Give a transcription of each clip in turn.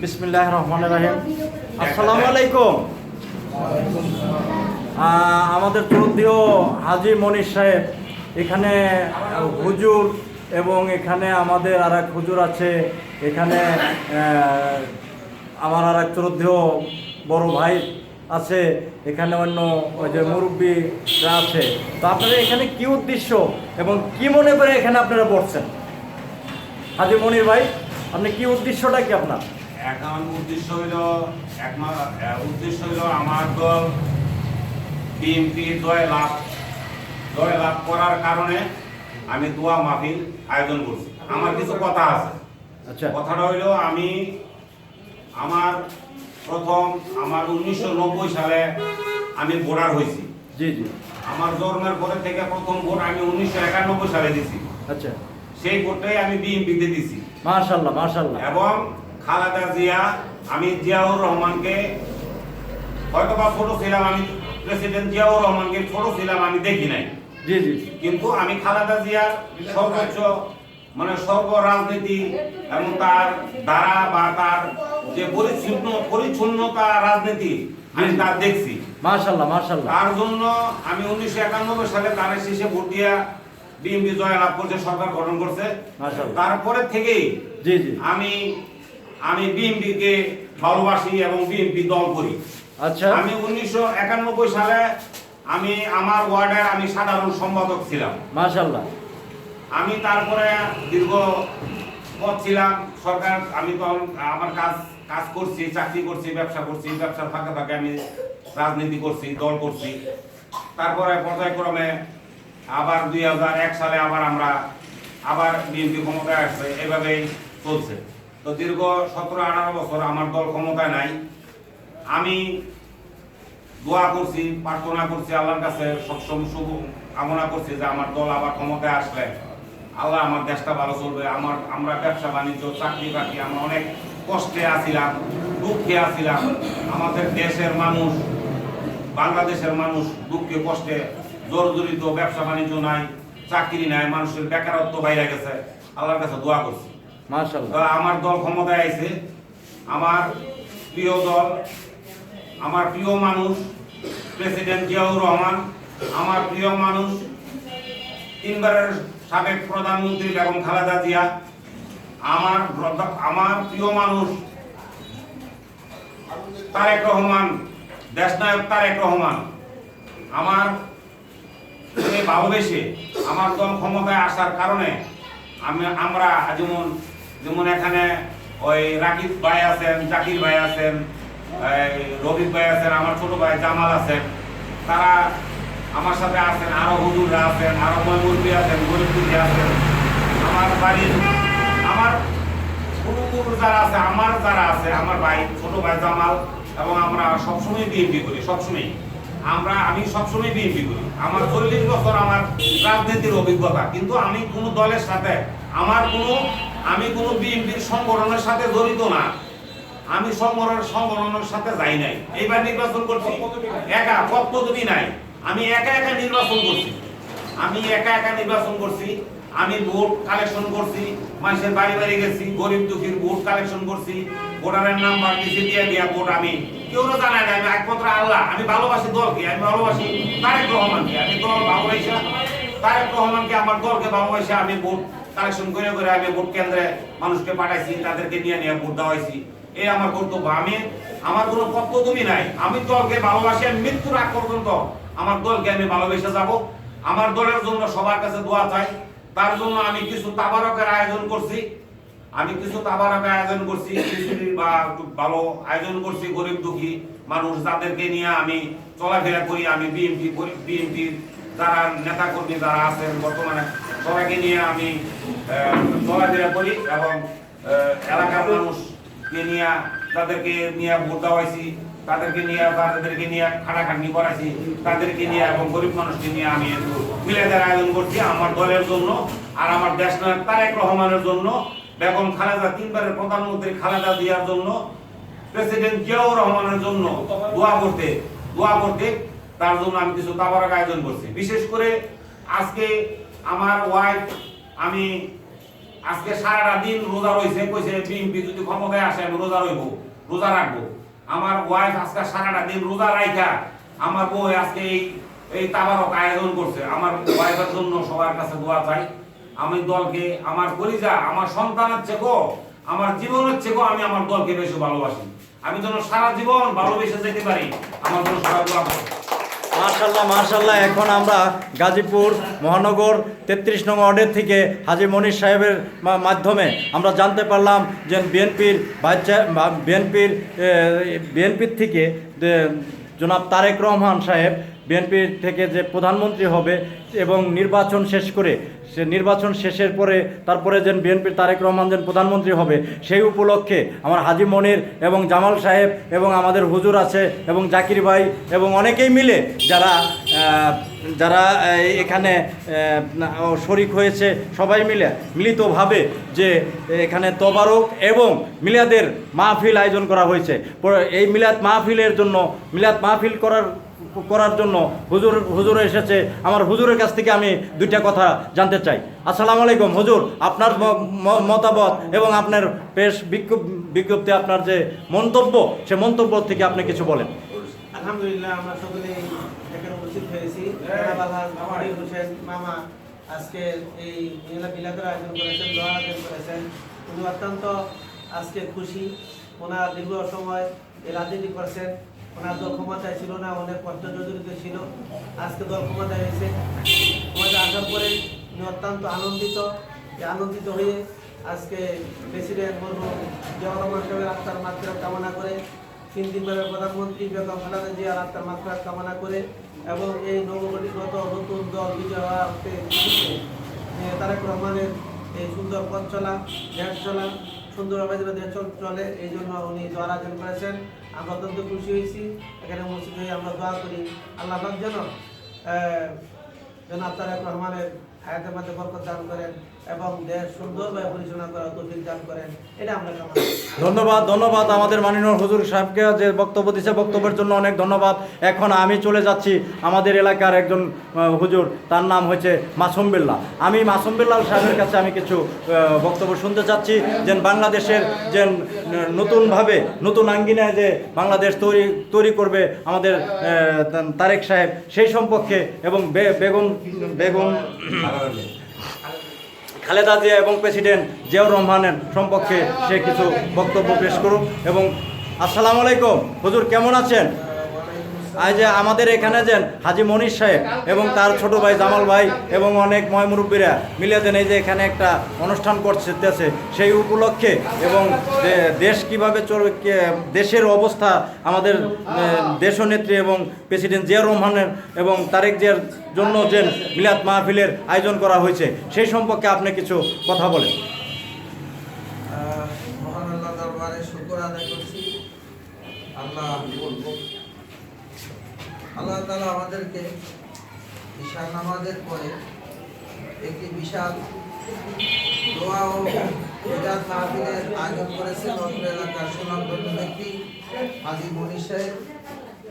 বিসমিল্লাহির রহমানির রহিম। আসসালামু আলাইকুম। আমাদের শ্রদ্ধেয় হাজী মনির সাহেব এখানে হুজুর এবং এখানে আমাদের আর এক হুজুর আছে, এখানে আমার আর এক শ্রদ্ধেয় বড় ভাই আছে, এখানে অন্য ওই যে মুরব্বীরা আছে। তো আপনারা এখানে কি উদ্দেশ্য এবং কি মনে করে এখানে আপনারা বসছেন? হাজী মনির ভাই, আপনি কি উদ্দেশ্যটা কি আপনার? এখন উদ্দেশ্য হইল আমার দল বিএনপি জয় লাভ করার কারণে আমি দোয়া মাহফিল আয়োজন করছি। আমার কিছু কথা আছে। আচ্ছা, কথাটা হইল প্রথম 1990 সালে আমি ভোটার হয়েছি। জি জি। আমার জন্মের পরে থেকে প্রথম ভোট আমি 1991 সালে দিছি। আচ্ছা, সেই ভোটটাই আমি বিএনপিতে দিছি। মাশাআল্লাহ মাশাআল্লাহ। এবং খালেদা জিয়া, আমি জিয়াউর রহমানকে হয়তোবা ছোট ছিলাম, আমি প্রেসিডেন্ট জিয়াউর রহমানকে ছোট ছিলাম, আমি দেখি নাই। জি জি। কিন্তু আমি খালেদা জিয়ার সর্বোচ্চ সর্ব রাজনীতি এবং তার দ্বারা বা তার যে পরিচ্ছন্নতা রাজনীতি আমি তা দেখছি। মাশাআল্লাহ মাশাআল্লাহ। তার জন্য আমি 1991 সালে তার শেষে ভোট দিয়া বিএনপি জয় লাভ করছে, সরকার গঠন করছে। তারপরে থেকেই জি জি আমি বিএনপিকে ভালোবাসি এবং বিএনপি দল করি। আচ্ছা, আমি 1991 সালে আমার ওয়ার্ডের আমি সাধারণ সম্পাদক ছিলাম। মাশাআল্লাহ। আমি তারপরে দীর্ঘ পথ ছিলাম সরকার, আমি তো আমার কাজ করছি, চাকরি করছি, ব্যবসা করছি, ব্যবসার ফাঁকে ফাঁকে আমি রাজনীতি করছি, দল করছি। তারপরে পর্যায়ক্রমে আবার 2001 সালে আবার বিএনপি ক্ষমতায় আসছে, এভাবেই চলছে। তো দীর্ঘ 17-18 বছর আমার দল ক্ষমতায় নাই। আমি দোয়া করছি, প্রার্থনা করছি আল্লাহর কাছে, সবসময় শুভ কামনা করছি যে আমার দল আবার ক্ষমতায় আসলে আল্লাহ আমার দেশটা ভালো চলবে। আমরা ব্যবসা বাণিজ্য, চাকরি বাকরি, আমরা অনেক কষ্টে আছিলাম, দুঃখে আছিলাম। আমাদের দেশের মানুষ, বাংলাদেশের মানুষ দুঃখে কষ্টে জর্জরিত, ব্যবসা বাণিজ্য নাই, চাকরি নাই, মানুষের বেকারত্ব বাইরে গেছে। আল্লাহর কাছে দোয়া করছি, মাশাআল্লাহ। আমার দল ক্ষমতায় আইছে। আমার প্রিয় দল, আমার প্রিয় মানুষ প্রেসিডেন্ট জিয়াউর রহমান, আমার প্রিয় মানুষ তিনবারের সাবেক প্রধানমন্ত্রী বেগম খালেদা জিয়া, আমার প্রিয় মানুষ তারেক রহমান, দেশনায়ক তারেক রহমান। আমার ভালোবেসে আমার দল ক্ষমতায় আসার কারণে আমরা যেমন এখানে ওই রাকিব ভাই আছেন, জাকির ভাই আছেন, রবিক ভাই আছেন, আমার ছোট ভাই জামাল আছেন, তারা আমার সাথে আছেন, আরো হুজুররা আছেন, আরো মুরব্বী আছেন, গরিব আছেন, আমার বাড়ির আমার যারা আছে আমার ভাই, ছোট ভাই জামাল, এবং আমরা সবসময় বিএনপি করি। আমি সবসময় বিএনপি করি। আমার 40 বছর আমার রাজনীতির অভিজ্ঞতা, কিন্তু আমি কোনো দলের সাথে আমি কোনো বিএনপির সংগঠনের সাথে জড়িত না। আমি সংগঠনের সাথে যাই নাই। এইবার নির্বাচন করছি একা, পদ্ধতি নাই। আমি একা নির্বাচন করছি। আমি ভোট কালেকশন করছি, মানুষের বাড়ি বাড়ি গেছি, গরিব দুঃখীর ভোট কালেকশন করছি, ভোটারের নাম্বার দিছি, দিয়া ভোট আমি কেউ জানাই না। আমি একমাত্র আল্লাহ। আমি ভালোবাসি দলকে, আমি ভালোবাসি তারেক রহমানকে। আমি দল ভালোবাসা তারেক রহমানকে, আমার দলকে ভালোবাসা আমি ভোট কালেকশন করে আমি ভোট কেন্দ্রে মানুষকে পাঠাইছি, তাদেরকে নিয়ে ভোট দেওয়াইছি। এই আমার কর্তব্য। আমার কোনো পদ্ধতি নাই। আমি দলকে ভালোবাসি, আমি মৃত্যুর আগ পর্যন্ত আমার দলকে আমি ভালোবেসে যাব। আমার দলের জন্য সবার কাছে দোয়া চাই। তার জন্য আমি কিছু তাবারকের আয়োজন করছি। বা ভালো আয়োজন করছি। গরিব দুঃখী মানুষ যাদেরকে নিয়ে আমি চলাফেরা করি। আমি বিএনপির যারা নেতা কর্মী যারা আছেন বর্তমানে সবাইকে নিয়ে আমি চলাফেরা করি এবং এলাকার মানুষকে নিয়ে তাদেরকে নিয়ে ভোট দেওয়াইছি, তাদেরকে নিয়ে খাটাখাটনি করাইছি, তাদেরকে নিয়ে এবং গরিব মানুষকে নিয়ে আমি মিলাদের আয়োজন করছি আমার দলের জন্য আর আমার দেশনায়ক তারেক রহমানের জন্য, বেগম খালেদা, তিনবারের প্রধানমন্ত্রী খালেদা জিয়ার জন্য, প্রেসিডেন্ট জিয়াউর রহমানের জন্য দোয়া করতে তার জন্য আমি কিছু তাবারক আয়োজন করছি। বিশেষ করে আজকে আমার ওয়াইফ, আজকে সারাটা দিন রোজা রয়েছে, কইছে বিএনপি যদি ক্ষমতায় আসে আমি রোজা রইব, রোজা রাখবো। আমার ওয়াইফ আজকে সারাটা দিন রোজা রাইখা আমার বউ আজকে এই তাবারক আয়োজন করছে। আমার ওয়াইফের জন্য সবার কাছে দোয়া চাই। আমি দলকে, আমার পরিজা, আমার সন্তানের চেয়েও, আমার জীবনের চেয়েও আমি আমার দলকে বেশি ভালোবাসি। আমি যেন সারা জীবন ভালোবেসে যেতে পারি, আমার জন্য সবাই দোয়া করুন। মাশাল্লাহ মাশাল্লাহ। এখন আমরা গাজীপুর মহানগর 33 নং ওয়ার্ডের থেকে হাজী মনির সাহেবের মাধ্যমে আমরা জানতে পারলাম যে বিএনপির থেকে জনাব তারেক রহমান সাহেব বিএনপির থেকে যে প্রধানমন্ত্রী হবে এবং নির্বাচন শেষ করে, সে নির্বাচন শেষের পরে তারপরে যেন বিএনপির তারেক রহমান যেন প্রধানমন্ত্রী হবে, সেই উপলক্ষে আমার হাজী মনির এবং জামাল সাহেব এবং আমাদের হুজুর আছে এবং জাকির ভাই এবং অনেকেই মিলে যারা এখানে শরিক হয়েছে, সবাই মিলে মিলিতভাবে যে এখানে তবারক এবং মিলাদের মাহফিল আয়োজন করা হয়েছে। এই মিলাদ মাহফিলের জন্য, মিলাদ মাহফিল করার জন্য হুজুর এসেছে। আমার হুজুরের কাছ থেকে আমি দুইটা কথা জানতে চাই। আসসালামু আলাইকুম হুজুর, আপনার মতামত এবং আপনার পেশ বিজ্ঞপ্তি, আপনার যে মন্তব্য, সে মন্তব্য থেকে আপনি কিছু বলেন। আলহামদুলিল্লাহ, আমরা সকলে এখানে উপস্থিত হয়েছি। হোসেন মামা আজকে এই বিলাদের আয়োজন করেছেন, দোয়া আয়োজন করেছেন। উনি অত্যন্ত আজকে খুশি। ওনার দীর্ঘ সময় এই রাজনীতি করছেন, ওনার দল ক্ষমতায় ছিল না, অনেক কষ্ট জড়িত ছিল। আজকে দল ক্ষমতায় হয়েছে, ক্ষমতায় আসার পরে উনি অত্যন্ত আনন্দিত হয়ে আজকে প্রেসিডেন্ট মরহুম জিয়াউর রহমান সাহেবের আত্মার মাগফিরাত কামনা করে, 3 দিনবারের প্রধানমন্ত্রী বেগম খালেদা জিয়ার আত্মার মাগফিরাত কামনা করে এবং এই নবগঠিত নতুন দল বিজয় হওয়াতে তারেক রহমানের এই সুন্দর পথ চলা, দেশ চলা সুন্দরভাবে যেন দেশ চলে, এই জন্য উনি দোয়া আয়োজন করেছেন। আমরা অত্যন্ত খুশি হয়েছি। এখানে মসজিদ হয়ে আমরা দোয়া করি আল্লাহ পাক যেন জনাব তারেক রহমানের হায়াতের মধ্যে বরকত দান করেন এবং দেশ সুন্দরভাবে পরিচালনা করার তৌফিক দান করেন, এটা আমরা কামনা করি। ধন্যবাদ আমাদের মাননীয় হুজুর সাহেবকে যে বক্তব্য দিয়েছে, বক্তব্যের জন্য অনেক ধন্যবাদ। এখন আমি চলে যাচ্ছি আমাদের এলাকার একজন হুজুর, তার নাম হচ্ছে মাসুম বিল্লাহ। আমি মাসুম বিল্লাহ সাহেবের কাছে আমি কিছু বক্তব্য শুনতে চাচ্ছি, যে বাংলাদেশের যে নতুনভাবে নতুন আঙ্গিনায় যে বাংলাদেশ তৈরি করবে আমাদের তারেক সাহেব, সেই সম্পর্কে এবং বেগম খালেদা জিয়া এবং প্রেসিডেন্ট জিয়াউর রহমানের সম্পর্কে সে কিছু বক্তব্য পেশ করুক। এবং আসসালামু আলাইকুম হুজুর, কেমন আছেন? আজ যে আমাদের এখানে যেন হাজী মনির সাহেব এবং তার ছোট ভাই জামাল ভাই এবং অনেক ময়মুরব্বীরা মিলে দেন এই যে এখানে একটা অনুষ্ঠান করতেছে, সেই উপলক্ষে এবং দেশ কিভাবে চলবে, দেশের অবস্থা, আমাদের দেশনেত্রী এবং প্রেসিডেন্ট জিয়াউর রহমানের এবং তারেক জিয়ার জন্য যে মিলাদ মাহফিলের আয়োজন করা হয়েছে, সেই সম্পর্কে আপনি কিছু কথা বলেন। মহান আল্লাহ দরবারে শুকর আদায় করছি। আল্লাহ তাআলা আমাদেরকে ঈশা নামাজের পরে একটি বিশাল দোয়া ও মিলাদ মাহফিলের আয়োজন করেছেন অত্র এলাকার সুনামধন্য ব্যক্তি হাজী মনির সাহেব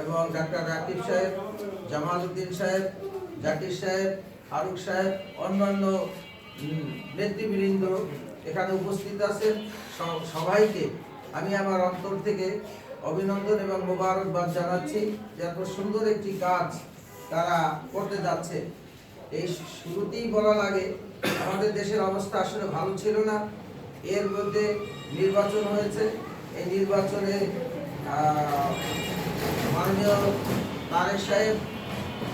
এবং ডাক্তার রাকিব সাহেব, জামাল উদ্দিন সাহেব, জাকির সাহেব, ফারুক সাহেব, অন্যান্য নেতৃবৃন্দ এখানে উপস্থিত আছেন। সবাইকে আমি আমার অন্তর থেকে অভিনন্দন এবং মোবারকবাদ জানাচ্ছি যে এত সুন্দর একটি কাজ তারা করতে যাচ্ছে। এই শুরুতেই বলা লাগে আমাদের দেশের অবস্থা আসলে ভালো ছিল না, এর মধ্যে নির্বাচন হয়েছে। এই নির্বাচনে মাননীয় তারেক সাহেব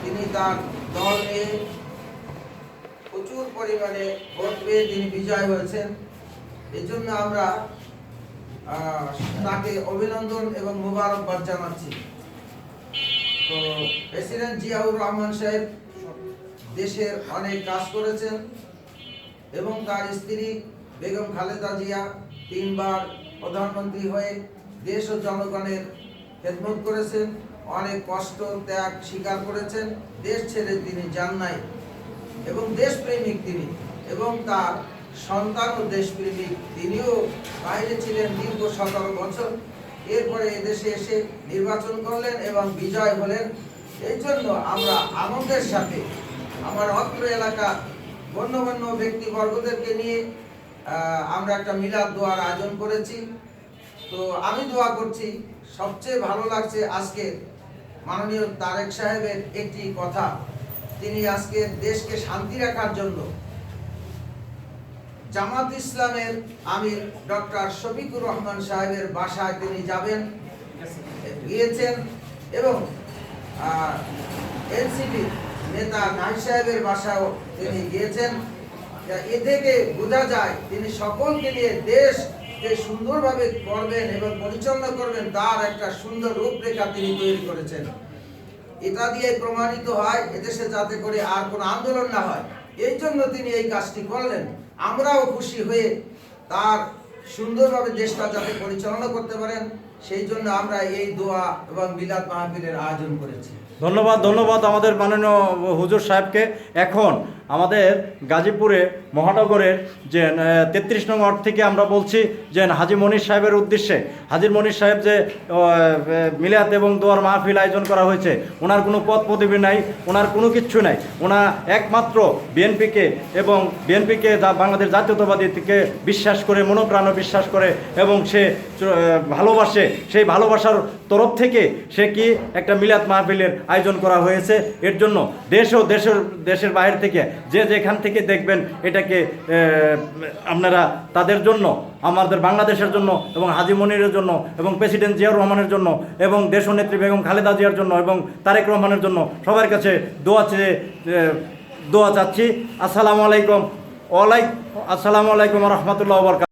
তিনি তার দল নিয়ে প্রচুর পরিমাণে ভোট পেয়ে তিনি বিজয় হয়েছেন। এই জন্য আমরা তাকে অভিনন্দন এবং মোবারকবাদ জানাচ্ছি। তো প্রেসিডেন্ট জিয়াউর রহমান সাহেব দেশের অনেক কাজ করেছেন এবং তার স্ত্রী বেগম খালেদা জিয়া 3 বার প্রধানমন্ত্রী হয়ে দেশ ও জনগণের খেদমত করেছেন, অনেক কষ্ট ত্যাগ স্বীকার করেছেন, দেশ ছেড়ে তিনি যান নাই এবং দেশপ্রেমিক তিনি, এবং তার সন্তানও দেশপ্রেমিক, তিনিও বাইরে ছিলেন দীর্ঘ 17 বছর। এরপরে এদেশে এসে নির্বাচন করলেন এবং বিজয় হলেন। এই জন্য আমরা আনন্দের সাথে আমার অত্র এলাকা গণ্যমান্য ব্যক্তিবর্গদেরকে নিয়ে আমরা একটা মিলাদ দোয়ার আয়োজন করেছি। তো আমি দোয়া করছি, সবচেয়ে ভালো লাগছে আজকে মাননীয় তারেক সাহেবের একটি কথা, তিনি আজকে দেশকে শান্তি রাখার জন্য জামাত ইসলামের আমির ডক্টর শফিকুর রহমান সাহেবের বাসায় তিনি যাবেন, গিয়েছেন, এবং এনসিপি নেতা নাহিদ সাহেবের বাসাও তিনি গিয়েছেন। এ থেকে বোঝা যায় তিনি সকলকে নিয়ে দেশকে সুন্দরভাবে করবেন এবং পরিচালনা করবেন, তার একটা সুন্দর রূপরেখা তিনি তৈরি করেছেন। এটা দিয়ে প্রমাণিত হয় এদেশে যাতে করে আর কোনো আন্দোলন না হয়, এই জন্য তিনি এই কাজটি করলেন। আমরাও খুশি হয়ে তার সুন্দরভাবে দেশটা যাতে পরিচালনা করতে পারেন, সেই জন্য আমরা এই দোয়া এবং মিলাদ মাহফিলের আয়োজন করেছি। ধন্যবাদ আমাদের মাননীয় হুজুর সাহেবকে। এখন আমাদের গাজীপুরে মহানগরের যে 33 নং ওয়ার্ড থেকে আমরা বলছি যে হাজী মনির সাহেবের উদ্দেশ্যে, হাজী মনির সাহেব যে মিলাদ এবং দোয়ার মাহফিল আয়োজন করা হয়েছে, ওনার কোনো পদ পদবি নাই, ওনার কোনো কিচ্ছু নাই, ওনার একমাত্র বিএনপিকে এবং বিএনপিকে বাংলাদেশ জাতীয়তাবাদী থেকে বিশ্বাস করে, মনোপ্রাণে বিশ্বাস করে এবং সে ভালোবাসে। সেই ভালোবাসার তরফ থেকে সে কি একটা মিলাদ মাহফিলের আয়োজন করা হয়েছে। এর জন্য দেশ ও দেশের বাইরে থেকে যে যেখান থেকে দেখবেন এটাকে আপনারা তাদের জন্য, আমাদের বাংলাদেশের জন্য এবং হাজী মনিরের জন্য এবং প্রেসিডেন্ট জিয়াউর রহমানের জন্য এবং দেশনেত্রী বেগম খালেদা জিয়ার জন্য এবং তারেক রহমানের জন্য সবার কাছে দোয়া চাচ্ছি। আসসালামু আলাইকুম রহমতুল্লাহ ওয়া বারাকাতুহু।